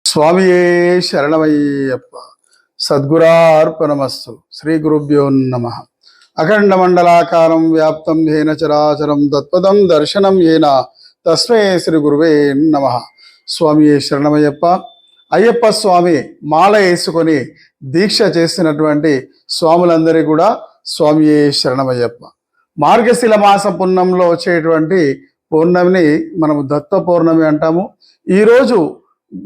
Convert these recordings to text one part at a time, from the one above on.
స్వామియే శరణమయ్యప్ప. సద్గురార్పణమస్తు. శ్రీ గురుభ్యో నమ. అఖండ మండలాకారం వ్యాప్తం ఏన చరాచరం తత్పదం దర్శనం ఏన తస్మై శ్రీ గురువే నమ. స్వామియే శరణమయ్యప్ప. అయ్యప్ప స్వామి మాల వేసుకొని దీక్ష చేసినటువంటి స్వాములందరికీ కూడా స్వామియే శరణమయ్యప్ప. మార్గశిల మాస పున్నంలో వచ్చేటువంటి పౌర్ణమిని మనము దత్త పౌర్ణమి అంటాము. ఈరోజు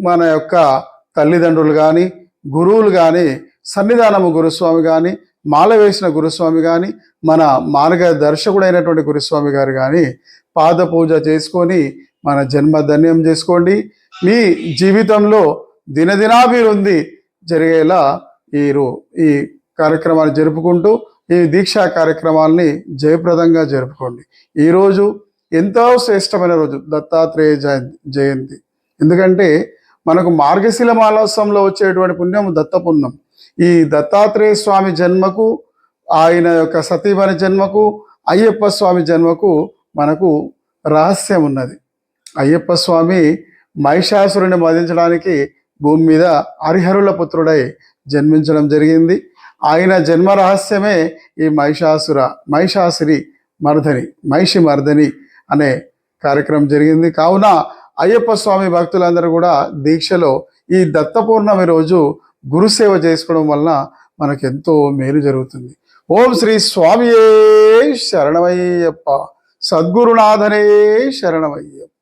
మన యొక్క తల్లిదండ్రులు కానీ గురువులు కానీ సన్నిధానము గురుస్వామి కానీ మాల వేసిన గురుస్వామి కానీ మన మార్గదర్శకుడైనటువంటి గురుస్వామి గారు కానీ పాద పూజ చేసుకొని మన జన్మ ధన్యం చేసుకోండి. మీ జీవితంలో దినదినాభివృద్ధి జరిగేలా ఈ కార్యక్రమాన్ని జరుపుకుంటూ ఈ దీక్షా కార్యక్రమాల్ని జయప్రదంగా జరుపుకోండి. ఈరోజు ఎంతో శ్రేష్టమైన రోజు దత్తాత్రేయ జయంతి. ఎందుకంటే మనకు మార్గశిల మాలోత్సవంలో వచ్చేటువంటి పుణ్యం దత్త పుణ్యం. ఈ దత్తాత్రేయ స్వామి జన్మకు, ఆయన యొక్క సతీమణి జన్మకు, అయ్యప్ప స్వామి జన్మకు మనకు రహస్యం ఉన్నది. అయ్యప్ప స్వామి మహిషాసురుని వధించడానికి భూమి మీద హరిహరుల పుత్రుడై జన్మించడం జరిగింది. ఆయన జన్మ రహస్యమే ఈ మహిషాసురి మహిషి మర్దని అనే కార్యక్రమం జరిగింది. కావున అయ్యప్ప స్వామి భక్తులందరూ కూడా దీక్షలో ఈ దత్త పౌర్ణమి రోజు గురుసేవ చేసుకోవడం వలన మనకెంతో మేలు జరుగుతుంది. ఓం శ్రీ స్వామియే శరణమయ్యప్ప. సద్గురునాథనే శరణమయ్యప్ప.